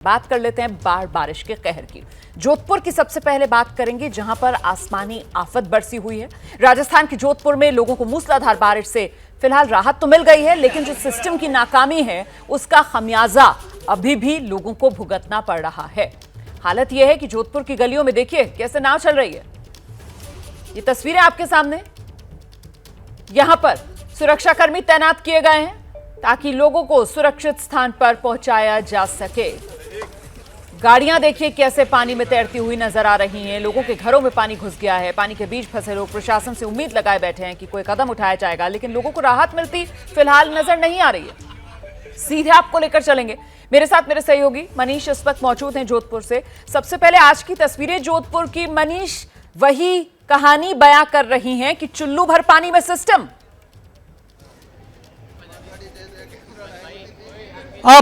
बात कर लेते हैं बाढ़ बारिश के कहर की। जोधपुर की सबसे पहले बात करेंगे, जहां पर आसमानी आफत बरसी हुई है। राजस्थान के जोधपुर में लोगों को मूसलाधार बारिश से फिलहाल राहत तो मिल गई है, लेकिन जो सिस्टम की नाकामी है उसका खमियाजा अभी भी लोगों को भुगतना पड़ रहा है। हालत यह है कि जोधपुर की गलियों में देखिए कैसे नाव चल रही है। ये तस्वीरें आपके सामने। यहां पर सुरक्षाकर्मी तैनात किए गए हैं ताकि लोगों को सुरक्षित स्थान पर पहुंचाया जा सके। गाड़ियां देखिए कैसे पानी में तैरती हुई नजर आ रही हैं। लोगों के घरों में पानी घुस गया है। पानी के बीच फंसे लोग प्रशासन से उम्मीद लगाए बैठे हैं कि कोई कदम उठाया जाएगा, लेकिन लोगों को राहत मिलती फिलहाल नजर नहीं आ रही है। सीधे आपको लेकर चलेंगे। मेरे साथ मेरे सहयोगी मनीष इस वक्त मौजूद हैं जोधपुर से। सबसे पहले आज की तस्वीरें जोधपुर की। मनीष, वही कहानी बयां कर रही हैं कि चुल्लू भर पानी में सिस्टम।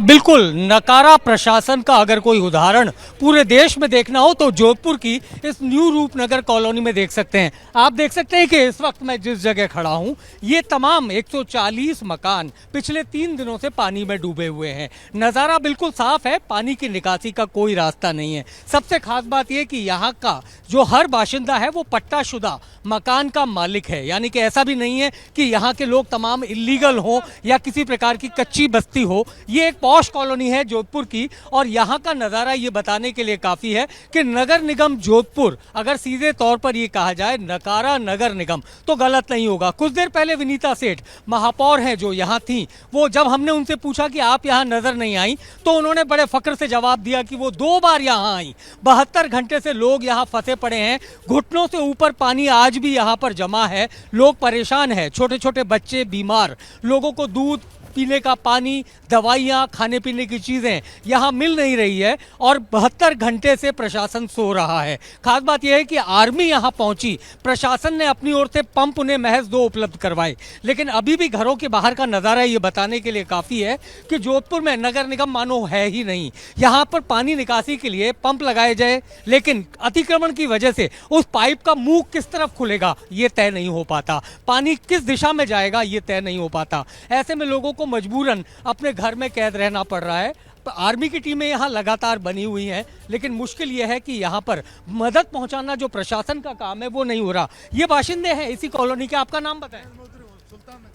बिल्कुल, नकारा प्रशासन का अगर कोई उदाहरण पूरे देश में देखना हो तो जोधपुर की इस न्यू रूपनगर कॉलोनी में देख सकते हैं। आप देख सकते हैं कि इस वक्त मैं जिस जगह खड़ा हूं, ये तमाम 140 मकान पिछले 3 दिनों से पानी में डूबे हुए हैं। नज़ारा बिल्कुल साफ है, पानी की निकासी का कोई रास्ता नहीं है। सबसे खास बात यह कि यहाँ का जो हर बाशिंदा है वो पट्टाशुदा मकान का मालिक है, यानी कि ऐसा भी नहीं है कि यहाँ के लोग तमाम इलीगल हो या किसी प्रकार की कच्ची बस्ती हो। ये एक पॉश कॉलोनी है जोधपुर की, और यहाँ का नज़ारा ये बताने के लिए काफ़ी है कि नगर निगम जोधपुर, अगर सीधे तौर पर ये कहा जाए नकारा नगर निगम, तो गलत नहीं होगा। कुछ देर पहले विनीता सेठ महापौर हैं जो यहाँ थी, वो जब हमने उनसे पूछा कि आप यहाँ नजर नहीं आई, तो उन्होंने बड़े फक्र से जवाब दिया कि वो 2 बार यहाँ आई। 72 घंटे से लोग यहाँ फंसे पड़े हैं। घुटनों से ऊपर पानी आज भी यहाँ पर जमा है। लोग परेशान हैं, छोटे छोटे बच्चे बीमार, लोगों को दूध पीने का पानी, दवाइयाँ, खाने पीने की चीज़ें यहाँ मिल नहीं रही है, और 72 घंटे से प्रशासन सो रहा है। खास बात यह है कि आर्मी यहाँ पहुँची, प्रशासन ने अपनी ओर से पंप उन्हें महज 2 उपलब्ध करवाए, लेकिन अभी भी घरों के बाहर का नज़ारा ये बताने के लिए काफ़ी है कि जोधपुर में नगर निगम मानो है ही नहीं। यहाँ पर पानी निकासी के लिए पंप लगाए जाए, लेकिन अतिक्रमण की वजह से उस पाइप का मुंह किस तरफ खुलेगा ये तय नहीं हो पाता, पानी किस दिशा में जाएगा ये तय नहीं हो पाता। ऐसे में लोगों को मजबूरन अपने घर में कैद रहना पड़ रहा है। आर्मी की टीमें यहाँ लगातार बनी हुई हैं, लेकिन मुश्किल यह है कि यहाँ पर मदद पहुँचाना जो प्रशासन का काम है वो नहीं हो रहा। ये बाशिंदे हैं इसी कॉलोनी के। आपका नाम बताएं।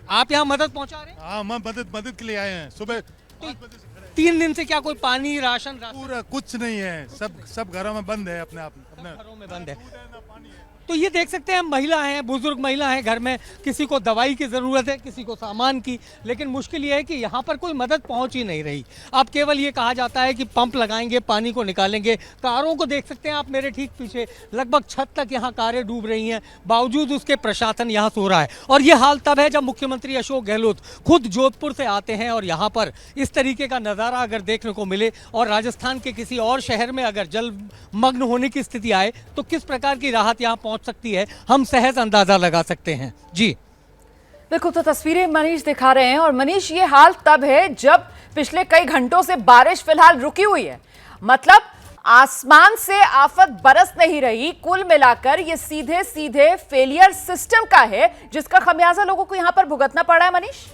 आप यहाँ मदद पहुँचा रहे हैं? हाँ, मदद के लिए आए हैं। सुबह 3 दिन से क्या कोई पानी राशन पूरा कुछ नहीं है, सब घरों में बंद है। अपने घरों में बंद है। तो ये देख सकते हैं, महिला हैं, बुजुर्ग महिला हैं, घर में किसी को दवाई की ज़रूरत है, किसी को सामान की, लेकिन मुश्किल ये है कि यहाँ पर कोई मदद पहुँच ही नहीं रही। अब केवल ये कहा जाता है कि पंप लगाएंगे, पानी को निकालेंगे। कारों को देख सकते हैं आप मेरे ठीक पीछे, लगभग छत तक यहाँ कारें डूब रही हैं, बावजूद उसके प्रशासन यहाँ सो रहा है। और ये हाल तब है जब मुख्यमंत्री अशोक गहलोत खुद जोधपुर से आते हैं, और यहाँ पर इस तरीके का नज़ारा अगर देखने को मिले, और राजस्थान के किसी और शहर में अगर जलमग्न होने की स्थिति आए, तो किस प्रकार की राहत यहाँ पहुँच सकती है, हम सहज अंदाजा लगा सकते हैं। जी बिल्कुल, तो तस्वीरें मनीष दिखा रहे हैं। और मनीष, ये हाल तब है जब पिछले कई घंटों से बारिश फिलहाल रुकी हुई है, मतलब आसमान से आफत बरस नहीं रही। कुल मिलाकर ये सीधे सीधे फेलियर सिस्टम का है, जिसका खमियाजा लोगों को यहां पर भुगतना पड़ा है। मनीष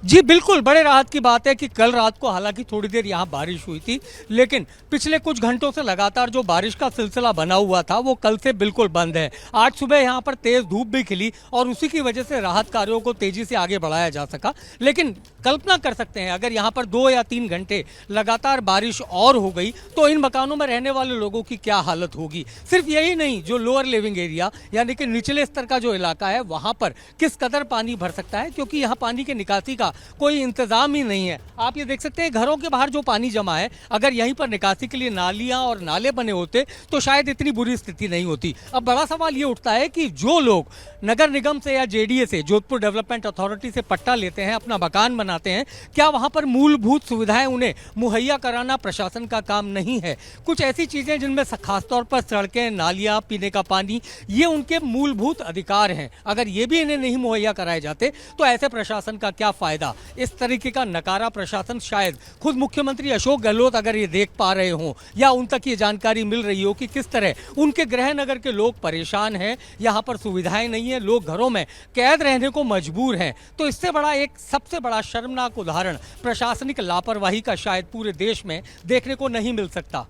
जी बिल्कुल, बड़े राहत की बात है कि कल रात को हालांकि थोड़ी देर यहाँ बारिश हुई थी, लेकिन पिछले कुछ घंटों से लगातार जो बारिश का सिलसिला बना हुआ था वो कल से बिल्कुल बंद है। आज सुबह यहाँ पर तेज़ धूप भी खिली, और उसी की वजह से राहत कार्यों को तेज़ी से आगे बढ़ाया जा सका। लेकिन कल्पना कर सकते हैं, अगर यहाँ पर 2 या 3 घंटे लगातार बारिश और हो गई तो इन मकानों में रहने वाले लोगों की क्या हालत होगी। सिर्फ यही नहीं, जो लोअर लिविंग एरिया यानी कि निचले स्तर का जो इलाका है, वहाँ पर किस कदर पानी भर सकता है, क्योंकि यहाँ पानी की निकासी का कोई इंतजाम ही नहीं है। आप ये देख सकते हैं, घरों के बाहर जो पानी जमा है, अगर यहीं पर निकासी के लिए नालियां और नाले बने होते तो शायद इतनी बुरी स्थिति नहीं होती। अब बड़ा सवाल ये उठता है कि जो लोग नगर निगम से या जेडीए से, जोधपुर डेवलपमेंट अथॉरिटी से पट्टा लेते हैं, अपना मकान बनाते हैं, क्या वहां पर मूलभूत सुविधाएं उन्हें मुहैया कराना प्रशासन का काम नहीं है? कुछ ऐसी चीजें जिनमें खासतौर पर सड़कें, नालियां, पीने का पानी, ये उनके मूलभूत अधिकार हैं। अगर ये भी इन्हें नहीं मुहैया कराए जाते तो ऐसे प्रशासन का क्या फायदा? इस तरीके का नकारा प्रशासन शायद खुद मुख्यमंत्री अशोक गहलोत अगर ये देख पा रहे हों, या उन तक ये जानकारी मिल रही हो कि किस तरह उनके गृह नगर के लोग परेशान हैं, यहाँ पर सुविधाएं नहीं है, लोग घरों में कैद रहने को मजबूर हैं, तो इससे बड़ा एक सबसे बड़ा शर्मनाक उदाहरण प्रशासनिक लापरवाही का शायद पूरे देश में देखने को नहीं मिल सकता।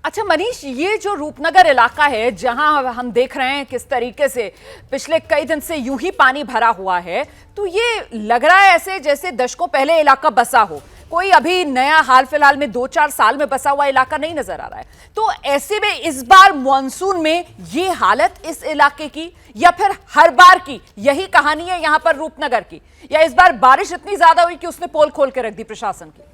अच्छा मनीष, ये जो रूपनगर इलाका है जहां हम देख रहे हैं किस तरीके से पिछले कई दिन से यूं ही पानी भरा हुआ है, तो ये लग रहा है ऐसे जैसे दशकों पहले इलाका बसा हो, कोई अभी नया हाल फिलहाल में 2-4 साल में बसा हुआ इलाका नहीं नजर आ रहा है। तो ऐसे में इस बार मॉनसून में ये हालत इस इलाके की या फिर हर बार की यही कहानी है यहां पर रूपनगर की, या इस बार बारिश इतनी ज्यादा हुई कि उसने पोल खोल के रख दी प्रशासन की?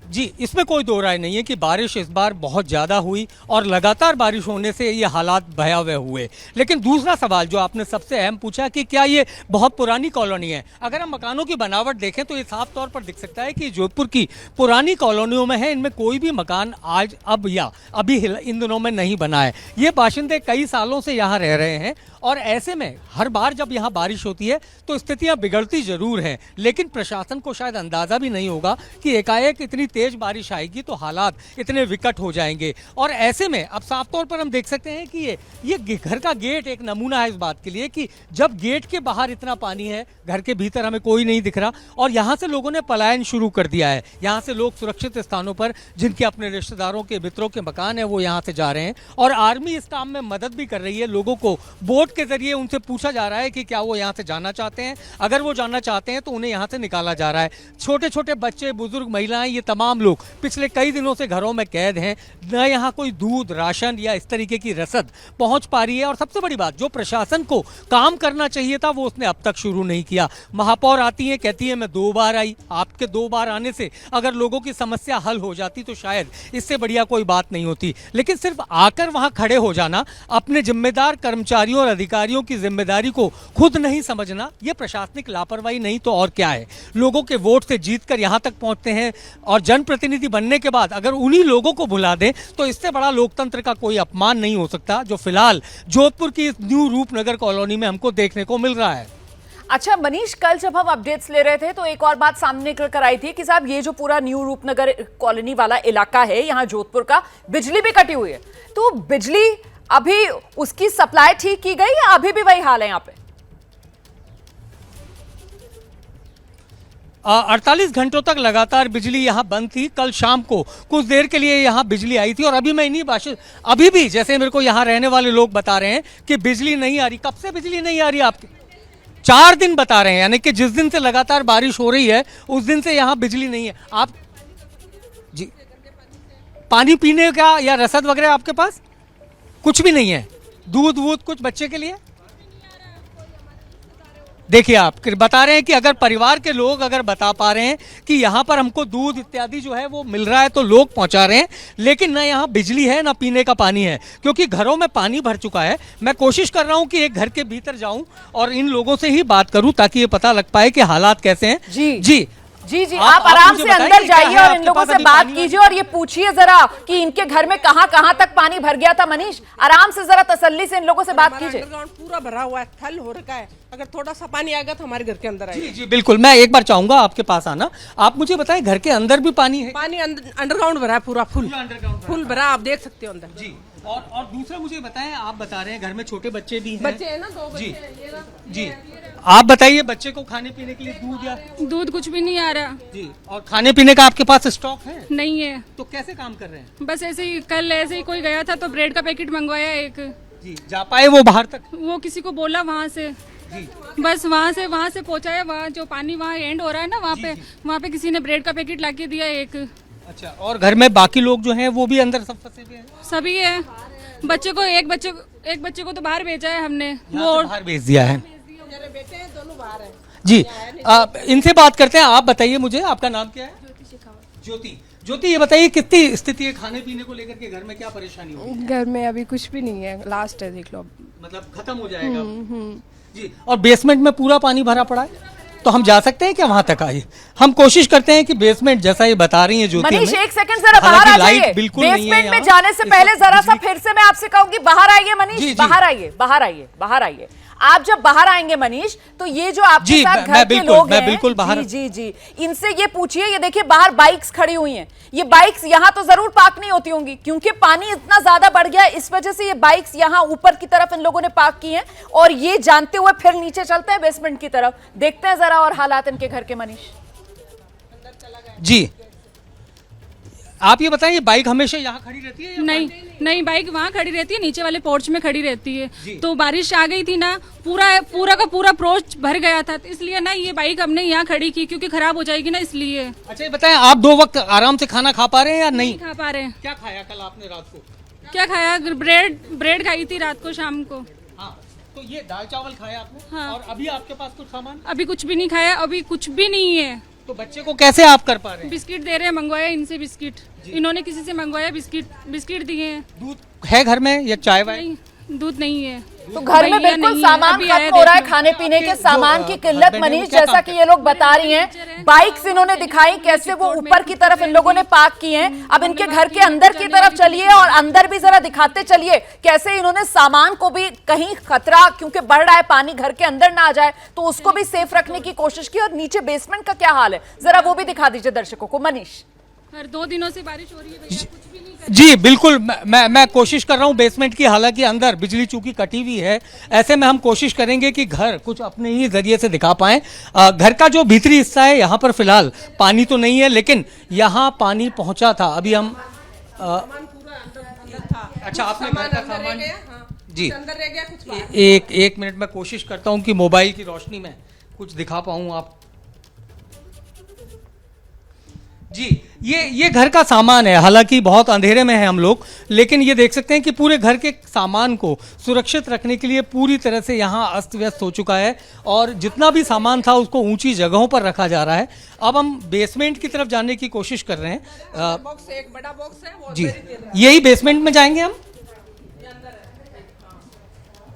जी, इसमें कोई दो राय नहीं है कि बारिश इस बार बहुत ज़्यादा हुई और लगातार बारिश होने से ये हालात भयावह हुए। लेकिन दूसरा सवाल जो आपने सबसे अहम पूछा कि क्या ये बहुत पुरानी कॉलोनी है, अगर हम मकानों की बनावट देखें तो ये साफ तौर पर दिख सकता है कि जोधपुर की पुरानी कॉलोनियों में है, इनमें कोई भी मकान आज अब या अभी इन दिनों में नहीं बना है। ये बाशिंदे कई सालों से यहाँ रह रहे हैं और ऐसे में हर बार जब यहाँ बारिश होती है तो स्थितियाँ बिगड़ती जरूर हैं, लेकिन प्रशासन को शायद अंदाज़ा भी नहीं होगा कि एकाएक इतनी तेज बारिश आएगी तो हालात इतने विकट हो जाएंगे। और ऐसे में अब साफ तौर पर हम देख सकते हैं कि ये घर का गेट एक नमूना है इस बात के लिए कि जब गेट के बाहर इतना पानी है, घर के भीतर हमें कोई नहीं दिख रहा और यहाँ से लोगों ने पलायन शुरू कर दिया है। यहाँ से लोग सुरक्षित स्थानों पर जिनके अपने रिश्तेदारों के मित्रों के मकान है वो यहाँ से जा रहे हैं और आर्मी इस काम में मदद भी कर रही है। लोगों को बोट के जरिए उनसे पूछा जा रहा है कि क्या वो यहाँ से जाना चाहते हैं, अगर वो जाना चाहते हैं तो उन्हें यहाँ से निकाला जा रहा है। छोटे छोटे बच्चे, बुजुर्ग, महिलाएं, ये तमाम लोग पिछले कई दिनों से घरों में कैद हैं, न यहाँ कोई दूध, राशन या इस तरीके की रसद पहुँच पा रही है। और सबसे बड़ी बात, जो प्रशासन को काम करना चाहिए था वो उसने अब तक शुरू नहीं किया। महापौर आती है, कहती है मैं 2 बार आई, आपके 2 बार आने से अगर लोगों की समस्या हल हो जाती तो शायद इससे बढ़िया कोई बात नहीं होती, लेकिन सिर्फ आकर वहाँ खड़े हो जाना, अपने जिम्मेदार कर्मचारियों और अधिकारियों की जिम्मेदारी को खुद नहीं समझना, यह प्रशासनिक लापरवाही नहीं तो और क्या है। लोगों के वोट से जीतकर यहां तक पहुंचते हैं और जनप्रतिनिधि बनने के बाद अगर उन्हीं लोगों को भुला दें तो इससे बड़ा लोकतंत्र का कोई अपमान नहीं हो सकता, जो फिलहाल जोधपुर की इस न्यू रूपनगर कॉलोनी में हमको देखने को मिल रहा है। अच्छा मनीष, कल जब हम अपडेट्स ले रहे थे तो एक और बात सामने कर आई थी कि साहब ये जो पूरा न्यू रूपनगर कॉलोनी वाला इलाका है यहाँ जोधपुर का, बिजली भी कटी हुई है, तो बिजली अभी उसकी सप्लाई ठीक की गई या अभी भी वही हाल है यहाँ पे? 48 घंटों तक लगातार बिजली यहाँ बंद थी। कल शाम को कुछ देर के लिए यहाँ बिजली आई थी और अभी मैं इन्हीं अभी भी जैसे मेरे को यहाँ रहने वाले लोग बता रहे हैं कि बिजली नहीं आ रही। कब से बिजली नहीं आ रही आपकी? 4 दिन बता रहे हैं, यानी कि जिस दिन से लगातार बारिश हो रही है उस दिन से यहाँ बिजली नहीं है। आप जी, पानी पीने का या रसद वगैरह आपके पास कुछ भी नहीं है? दूध वूध कुछ बच्चे के लिए? देखिए, आप बता रहे हैं कि अगर परिवार के लोग अगर बता पा रहे हैं कि यहाँ पर हमको दूध इत्यादि जो है वो मिल रहा है तो लोग पहुँचा रहे हैं, लेकिन ना यहाँ बिजली है ना पीने का पानी है, क्योंकि घरों में पानी भर चुका है। मैं कोशिश कर रहा हूँ कि एक घर के भीतर जाऊँ और इन लोगों से ही बात करूँ ताकि ये पता लग पाए कि हालात कैसे हैं। जी जी जी जी, आप आराम से अंदर जाइए और इन लोगों से बात कीजिए और ये पूछिए जरा कि इनके घर में कहां कहां तक पानी भर गया था। मनीष, आराम से जरा तसल्ली से इन लोगों से बात कीजिए। अंडरग्राउंड पूरा भरा हुआ है, थल हो रखा है, अगर थोड़ा सा पानी आएगा तो हमारे घर के अंदर आएगा। जी जी बिल्कुल, मैं एक बार चाहूंगा आपके पास आना। आप मुझे बताएं, घर के अंदर भी पानी है? पानी अंडरग्राउंड भरा है, पूरा फुल भरा, आप देख सकते हो अंदर। जी, और दूसरा मुझे बताएं, आप बता रहे हैं घर में छोटे बच्चे भी हैं? बच्चे हैं ना, 2 बच्चे हैं। जी, आप बताइए, बच्चे को खाने पीने के लिए दूध या दूध कुछ भी नहीं आ रहा। जी, और खाने पीने का आपके पास स्टॉक है? नहीं है। तो कैसे काम कर रहे हैं? बस ऐसे ही, कल ऐसे ही कोई गया था तो ब्रेड का पैकेट मंगवाया एक। जी, जा पाए वो बाहर तक? वो किसी को बोला वहाँ से, जी, बस वहाँ से पहुँचाया। वहाँ जो पानी वहाँ एंड हो रहा है ना, वहाँ पे किसी ने ब्रेड का पैकेट ला के दिया एक। अच्छा, और घर में बाकी लोग जो हैं वो भी अंदर सब फंसे हुए हैं? सभी है। एक बच्चे को तो बाहर भेजा है हमने, वो बाहर भेज दिया है। मेरे बेटे हैं, दोनों बाहर हैं। जी, इनसे बात करते हैं। आप बताइए मुझे, आपका नाम क्या है? ज्योति, ये बताइए कितनी स्थिति है खाने पीने को लेकर के, घर में क्या परेशानी हो? घर में अभी कुछ भी नहीं है, लास्ट है, देख लो। मतलब खत्म हो जाएगा? जी, और बेसमेंट में पूरा पानी भरा पड़ा है, तो हम जा सकते हैं क्या वहां तक? आइए, हम कोशिश करते हैं कि बेसमेंट जैसा ये बता रही है ज्योति। मनीष, एक सेकंड जरा बाहर आ जाइए। बेसमेंट में जाने से पहले जरा सा फिर से मैं आपसे कहूंगी, बाहर आइए मनीष, बाहर आइए। आप जब बाहर आएंगे मनीष, तो ये जो आपके जी, साथ मैं घर के बिल्कुल- लोग मैं हैं, बिल्कुल बाहर- जी जी, इनसे ये पूछिए, ये देखिए बाहर बाइक्स खड़ी हुई हैं, ये बाइक्स यहाँ तो जरूर पार्क नहीं होती होंगी, क्योंकि पानी इतना ज्यादा बढ़ गया है, इस वजह से ये बाइक्स यहाँ ऊपर की तरफ इन लोगों ने पार्क की हैं, और ये जानते हुए फिर नीचे चलते हैं बेसमेंट की तरफ। देखते हैं जरा और हालात इनके घर के मनीष। जी, आप ये बताएं, ये बाइक हमेशा यहाँ खड़ी रहती है या नहीं नहीं, बाइक वहाँ खड़ी रहती है, नीचे वाले पोर्च में खड़ी रहती है। तो बारिश आ गई थी ना, पूरा का पूरा पोर्च भर गया था, तो इसलिए ना ये बाइक हमने यहाँ खड़ी की, क्योंकि खराब हो जाएगी ना, इसलिए। अच्छा, ये बताएं, आप 2 वक्त आराम से खाना खा पा रहे हैं या नहीं? खा पा रहे हैं। क्या खाया कल आपने रात को? क्या खाया? ब्रेड खाई थी रात को, शाम को। हाँ, तो ये दाल चावल खाया आपने? हाँ। और अभी आपके पास कुछ सामान? अभी कुछ भी नहीं खाया, अभी कुछ भी नहीं है। तो बच्चे को कैसे आप कर पा रहे हैं? बिस्किट दे रहे हैं, मंगवाया इनसे बिस्किट, इन्होंने किसी से मंगवाया बिस्किट दिए हैं। दूध है घर में या चाय वाय? नहीं, दूध नहीं है। तो घर में भैया बिल्कुल नहीं है, सामान अभी आया खत्म हो रहा है, देखो। खाने पीने के जो, सामान की किल्लत। हस्बैंड है, वो मनीष, क्या जैसा काम कि ये लोग बता रही हैं, बाइक्स इन्होंने दिखाई कैसे वो ऊपर की तरफ इन लोगों ने पार्क की हैं। अब इनके घर के अंदर की तरफ चलिए और अंदर भी जरा दिखाते चलिए कैसे इन्होंने सामान को भी, कहीं खतरा क्योंकि बढ़ रहा है पानी, घर के अंदर ना आ जाए, तो उसको भी सेफ रखने की कोशिश की। और नीचे बेसमेंट का क्या हाल है, जरा वो भी दिखा दीजिए दर्शकों को। मनीष, हर 2 दिनों से बारिश हो रही है भैया, कुछ भी नहीं कर। जी बिल्कुल, मैं कोशिश कर रहा हूँ बेसमेंट की, हालांकि अंदर बिजली चूंकि कटी हुई है, ऐसे में हम कोशिश करेंगे कि घर कुछ अपने ही जरिए से दिखा पाएं। घर का जो भीतरी हिस्सा है, यहाँ पर फिलहाल पानी तो नहीं है, लेकिन यहाँ पानी पहुंचा था। अभी हम अच्छा, आपने घर का सामान जी, अंदर रह गया, कुछ बाहर। एक मिनट में कोशिश करता हूँ कि मोबाइल की रोशनी में कुछ दिखा पाऊँ आप। जी, ये घर का सामान है, हालांकि बहुत अंधेरे में है हम लोग, लेकिन ये देख सकते हैं कि पूरे घर के सामान को सुरक्षित रखने के लिए पूरी तरह से यहाँ अस्त व्यस्त हो चुका है, और जितना भी सामान था उसको ऊंची जगहों पर रखा जा रहा है। अब हम बेसमेंट की तरफ जाने की कोशिश कर रहे हैं। बॉक्स है, एक बड़ा बॉक्स है, वो जी, यही बेसमेंट में जाएंगे हम।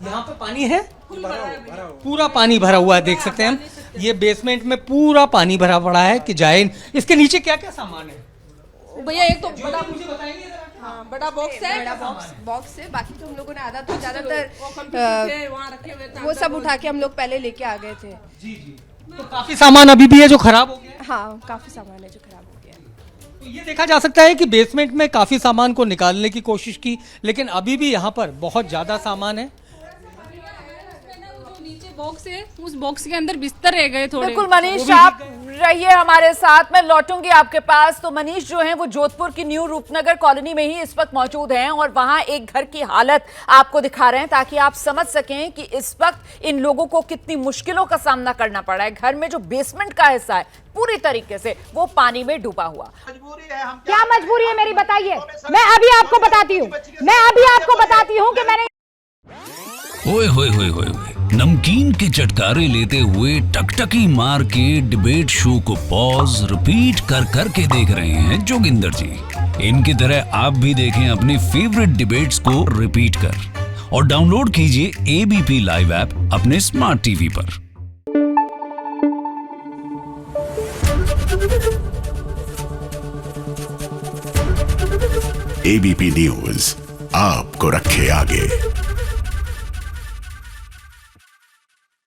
यहाँ पे पानी है, पूरा पानी भरा हुआ है, देख सकते हैं हम। ये बेसमेंट में पूरा पानी भरा पड़ा है कि जाए। इसके नीचे क्या क्या सामान है भैया? एक तो बड़ा, मुझे बताएंगे जरा। हाँ, बड़ा बॉक्स है, बड़ा बॉक्स है, बाकी तो हम लोगों ने आधा तो वो ज्यादातर कंप्यूटर थे, वहाँ रखे हुए थे, वो सब उठा के हम लोग पहले लेके आ गए थे। जी जी, तो काफी सामान अभी भी है जो खराब हो गया है। हाँ, काफी सामान है जो खराब हो गया है। तो ये देखा जा सकता है कि बेसमेंट में काफी सामान को निकालने की कोशिश की, लेकिन अभी भी यहाँ पर बहुत ज्यादा सामान है। नीचे बॉक्स है, उस बॉक्स के अंदर बिस्तर रह गए थोड़े। बिल्कुल मनीष, आप रहिए हमारे साथ, मैं लौटूंगी आपके पास। तो मनीष जो हैं वो जोधपुर की न्यू रूपनगर कॉलोनी में ही इस वक्त मौजूद हैं, और वहां एक घर की हालत आपको दिखा रहे हैं ताकि आप समझ सकें कि इस वक्त इन लोगों को कितनी मुश्किलों का सामना करना पड़ा है। घर में जो बेसमेंट का हिस्सा है पूरी तरीके से वो पानी में डूबा हुआ। क्या मजबूरी है मेरी, बताइए। मैं अभी आपको बताती हूँ कि मैंने ओए होए होए होए होए, नमकीन के चटकारे लेते हुए टकटकी मार के डिबेट शो को पॉज रिपीट कर कर के देख रहे हैं जोगिंदर जी। इनकी तरह आप भी देखें अपनी फेवरेट डिबेट्स को रिपीट कर, और डाउनलोड कीजिए एबीपी लाइव ऐप अपने स्मार्ट टीवी पर। एबीपी न्यूज आपको रखे आगे।